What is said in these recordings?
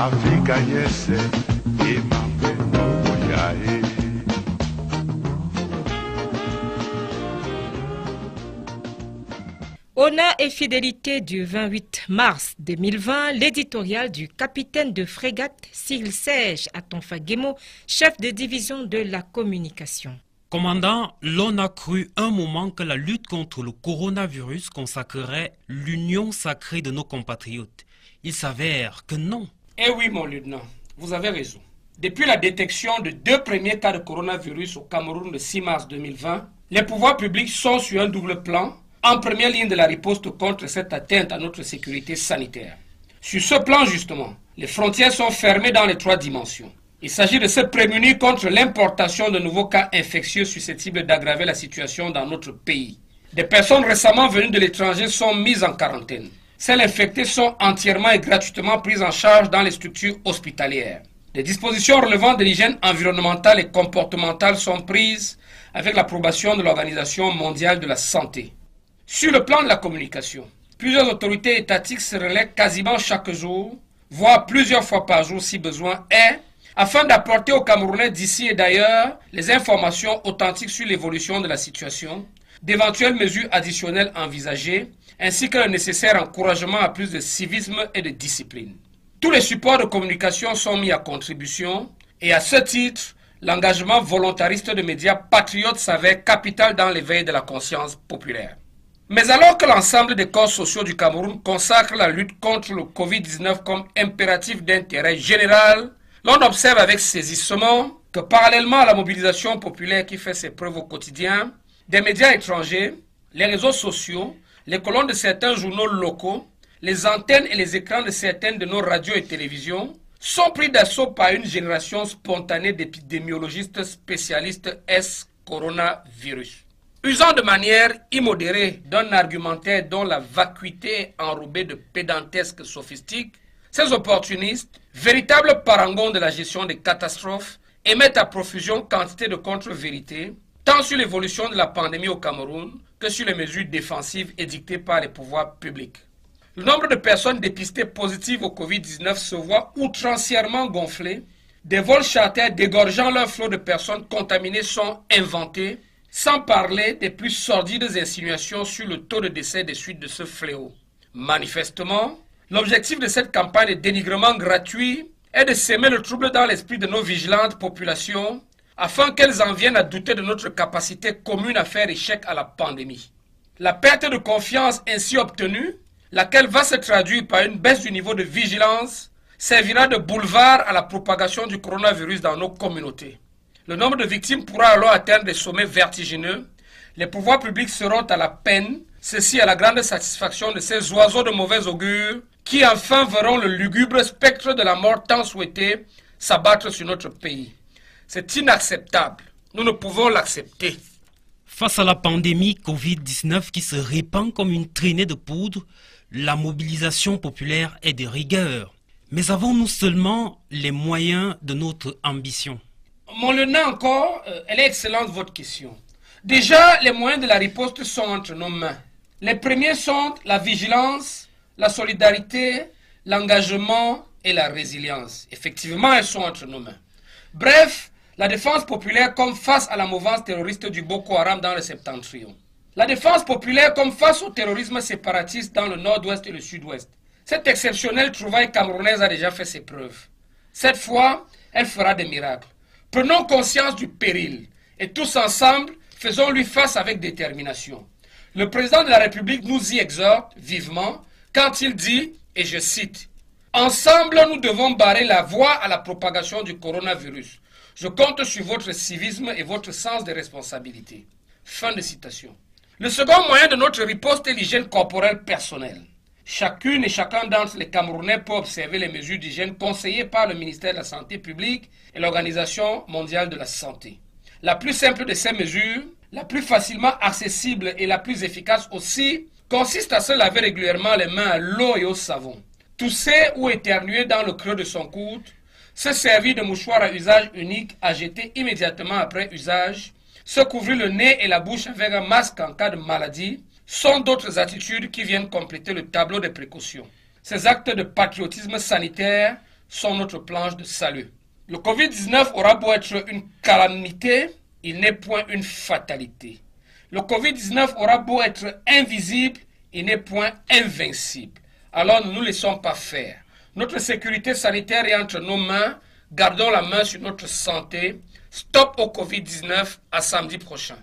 Afrika yese imapendo yae. Honneur et fidélité du 28 mars 2020, l'éditorial du capitaine de frégate Cyril Serge Atonfa Guémo, chef de division de la communication. Commandant, l'on a cru un moment que la lutte contre le coronavirus consacrerait l'union sacrée de nos compatriotes. Il s'avère que non. Eh oui, mon lieutenant, vous avez raison. Depuis la détection de 2 premiers cas de coronavirus au Cameroun le 6 mars 2020, les pouvoirs publics sont sur un double plan, en première ligne de la riposte contre cette atteinte à notre sécurité sanitaire. Sur ce plan, justement, les frontières sont fermées dans les 3 dimensions. Il s'agit de se prémunir contre l'importation de nouveaux cas infectieux susceptibles d'aggraver la situation dans notre pays. Des personnes récemment venues de l'étranger sont mises en quarantaine. Celles infectées sont entièrement et gratuitement prises en charge dans les structures hospitalières. Des dispositions relevant de l'hygiène environnementale et comportementale sont prises avec l'approbation de l'Organisation mondiale de la santé. Sur le plan de la communication, plusieurs autorités étatiques se relaient quasiment chaque jour, voire plusieurs fois par jour si besoin est, afin d'apporter aux Camerounais d'ici et d'ailleurs les informations authentiques sur l'évolution de la situation, d'éventuelles mesures additionnelles envisagées, ainsi que le nécessaire encouragement à plus de civisme et de discipline. Tous les supports de communication sont mis à contribution et à ce titre, l'engagement volontariste de médias patriotes s'avère capital dans l'éveil de la conscience populaire. Mais alors que l'ensemble des corps sociaux du Cameroun consacrent la lutte contre le Covid-19 comme impératif d'intérêt général, l'on observe avec saisissement que parallèlement à la mobilisation populaire qui fait ses preuves au quotidien, des médias étrangers, les réseaux sociaux, les colonnes de certains journaux locaux, les antennes et les écrans de certaines de nos radios et télévisions sont pris d'assaut par une génération spontanée d'épidémiologistes spécialistes S-coronavirus. Usant de manière immodérée d'un argumentaire dont la vacuité est enrobée de pédantesques sophistiques, ces opportunistes, véritables parangons de la gestion des catastrophes, émettent à profusion quantité de contre-vérités, tant sur l'évolution de la pandémie au Cameroun que sur les mesures défensives édictées par les pouvoirs publics. Le nombre de personnes dépistées positives au Covid-19 se voit outrancièrement gonflé, des vols charters dégorgeant leur flot de personnes contaminées sont inventés, sans parler des plus sordides insinuations sur le taux de décès des suites de ce fléau. Manifestement, l'objectif de cette campagne de dénigrement gratuit est de semer le trouble dans l'esprit de nos vigilantes populations afin qu'elles en viennent à douter de notre capacité commune à faire échec à la pandémie. La perte de confiance ainsi obtenue, laquelle va se traduire par une baisse du niveau de vigilance, servira de boulevard à la propagation du coronavirus dans nos communautés. Le nombre de victimes pourra alors atteindre des sommets vertigineux. Les pouvoirs publics seront à la peine, ceci à la grande satisfaction de ces oiseaux de mauvais augure qui enfin verront le lugubre spectre de la mort tant souhaité s'abattre sur notre pays. C'est inacceptable. Nous ne pouvons l'accepter. Face à la pandémie Covid-19 qui se répand comme une traînée de poudre, la mobilisation populaire est de rigueur. Mais avons-nous seulement les moyens de notre ambition? Mon lieutenant encore, elle est excellente votre question. Déjà, les moyens de la riposte sont entre nos mains. Les premiers sont la vigilance, la solidarité, l'engagement et la résilience. Effectivement, elles sont entre nos mains. Bref, la défense populaire comme face à la mouvance terroriste du Boko Haram dans le septentrion. La défense populaire comme face au terrorisme séparatiste dans le nord-ouest et le sud-ouest. Cette exceptionnelle trouvaille camerounaise a déjà fait ses preuves. Cette fois, elle fera des miracles. Prenons conscience du péril et tous ensemble, faisons-lui face avec détermination. Le président de la République nous y exhorte vivement quand il dit, et je cite, « Ensemble, nous devons barrer la voie à la propagation du coronavirus. Je compte sur votre civisme et votre sens des responsabilités. » Fin de citation. Le second moyen de notre riposte est l'hygiène corporelle personnelle. Chacune et chacun d'entre les Camerounais peut observer les mesures d'hygiène conseillées par le ministère de la Santé publique et l'Organisation mondiale de la santé. La plus simple de ces mesures, la plus facilement accessible et la plus efficace aussi, consiste à se laver régulièrement les mains à l'eau et au savon. Tousser ou éternuer dans le creux de son coude, se servir de mouchoirs à usage unique à jeter immédiatement après usage, se couvrir le nez et la bouche avec un masque en cas de maladie, sont d'autres attitudes qui viennent compléter le tableau des précautions. Ces actes de patriotisme sanitaire sont notre planche de salut. Le Covid-19 aura beau être une calamité, il n'est point une fatalité. Le Covid-19 aura beau être invisible, il n'est point invincible. Alors ne nous laissons pas faire. Notre sécurité sanitaire est entre nos mains. Gardons la main sur notre santé. Stop au Covid-19, à samedi prochain.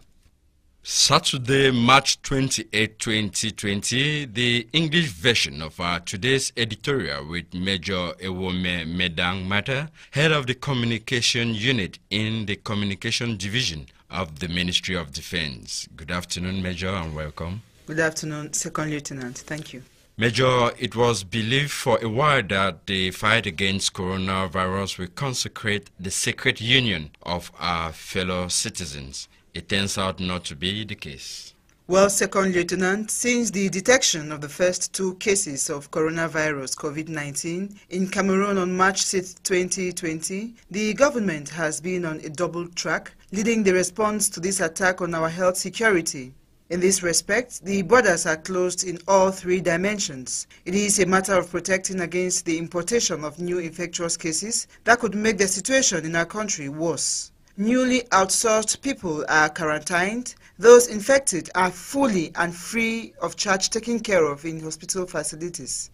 Saturday, March 28, 2020, the English version of our today's editorial with Major Ewome Medang Mata, head of the communication unit in the communication division of the Ministry of Defense. Good afternoon, Major, and welcome. Good afternoon, Second Lieutenant. Thank you. Major, it was believed for a while that the fight against coronavirus will consecrate the sacred union of our fellow citizens. It turns out not to be the case. Well, Second Lieutenant, since the detection of the first 2 cases of coronavirus COVID-19 in Cameroon on March 6, 2020, the government has been on a double track, leading the response to this attack on our health security. In this respect, the borders are closed in all 3 dimensions. It is a matter of protecting against the importation of new infectious cases that could make the situation in our country worse. Newly outsourced people are quarantined. Those infected are fully and free of charge taken care of in hospital facilities.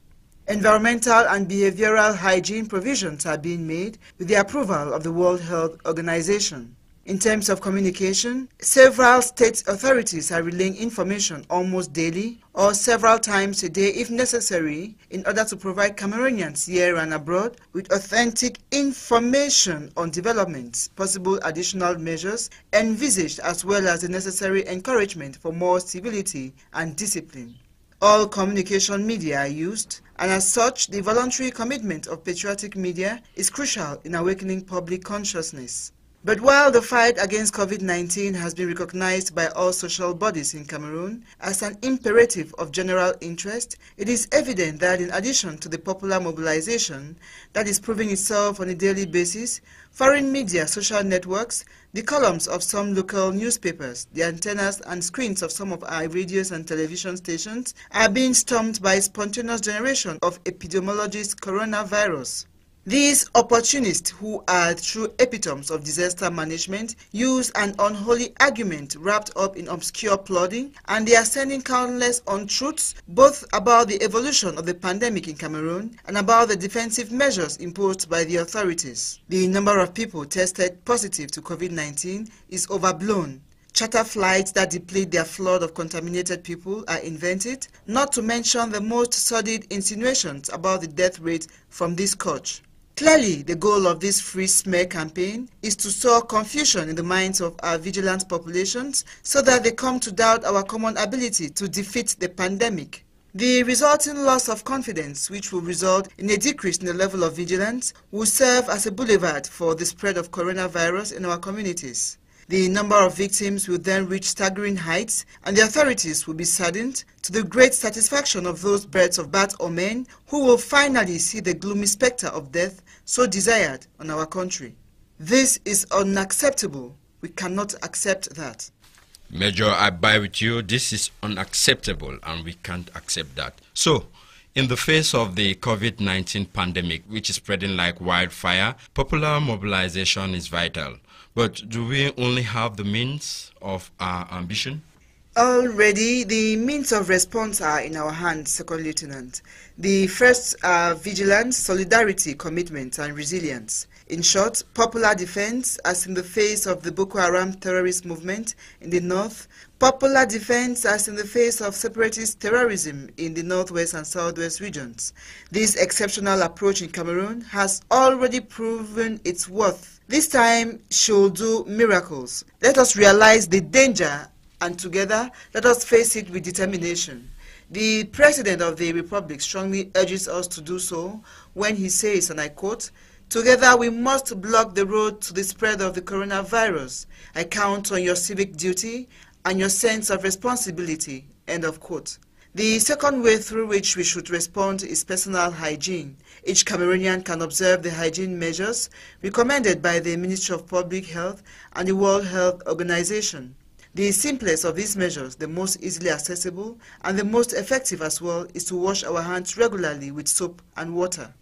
Environmental and behavioral hygiene provisions are being made with the approval of the World Health Organization. In terms of communication, several state authorities are relaying information almost daily or several times a day if necessary in order to provide Cameroonians here and abroad with authentic information on developments, possible additional measures envisaged, as well as the necessary encouragement for more civility and discipline. All communication media are used, and as such, the voluntary commitment of patriotic media is crucial in awakening public consciousness. But while the fight against COVID-19 has been recognized by all social bodies in Cameroon as an imperative of general interest, it is evident that in addition to the popular mobilization that is proving itself on a daily basis, foreign media, social networks, the columns of some local newspapers, the antennas and screens of some of our radios and television stations are being stormed by a spontaneous generation of epidemiologists' coronavirus. These opportunists, who are true epitomes of disaster management, use an unholy argument wrapped up in obscure plodding, and they are sending countless untruths both about the evolution of the pandemic in Cameroon and about the defensive measures imposed by the authorities. The number of people tested positive to COVID-19 is overblown. Charter flights that deplete their flood of contaminated people are invented, not to mention the most sordid insinuations about the death rate from this scourge. Clearly, the goal of this free smear campaign is to sow confusion in the minds of our vigilant populations so that they come to doubt our common ability to defeat the pandemic. The resulting loss of confidence, which will result in a decrease in the level of vigilance, will serve as a boulevard for the spread of coronavirus in our communities. The number of victims will then reach staggering heights, and the authorities will be saddened, to the great satisfaction of those birds of bad omen who will finally see the gloomy spectre of death so desired on our country. This is unacceptable. We cannot accept that. Major, I buy with you. This is unacceptable, and we can't accept that. So, in the face of the COVID-19 pandemic, which is spreading like wildfire, popular mobilization is vital. But do we only have the means of our ambition? Already, the means of response are in our hands, Second Lieutenant. The first are vigilance, solidarity, commitment, and resilience. In short, popular defense, as in the face of the Boko Haram terrorist movement in the north, popular defense as in the face of separatist terrorism in the northwest and southwest regions. This exceptional approach in Cameroon has already proven its worth. This time should do miracles. Let us realize the danger, and together let us face it with determination. The President of the Republic strongly urges us to do so when he says, and I quote, "Together we must block the road to the spread of the coronavirus. I count on your civic duty and your sense of responsibility," end of quote. The second way through which we should respond is personal hygiene. Each Cameroonian can observe the hygiene measures recommended by the Ministry of Public Health and the World Health Organization. The simplest of these measures, the most easily accessible and the most effective as well, is to wash our hands regularly with soap and water.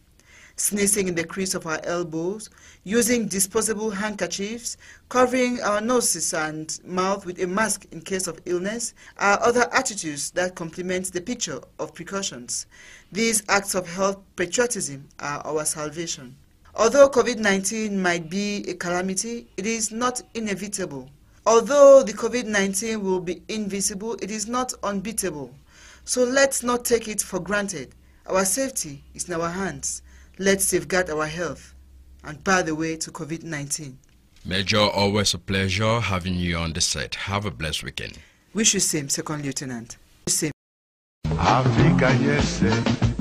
sneezing in the crease of our elbows, using disposable handkerchiefs, covering our noses and mouth with a mask in case of illness are other attitudes that complement the picture of precautions. These acts of health patriotism are our salvation. Although COVID-19 might be a calamity, it is not inevitable. Although the COVID-19 will be invisible, it is not unbeatable. So let's not take it for granted. Our safety is in our hands. Let's safeguard our health and bar the way to COVID-19. Major, always a pleasure having you on the set. Have a blessed weekend. Wish you same, Second Lieutenant. Africa, yes.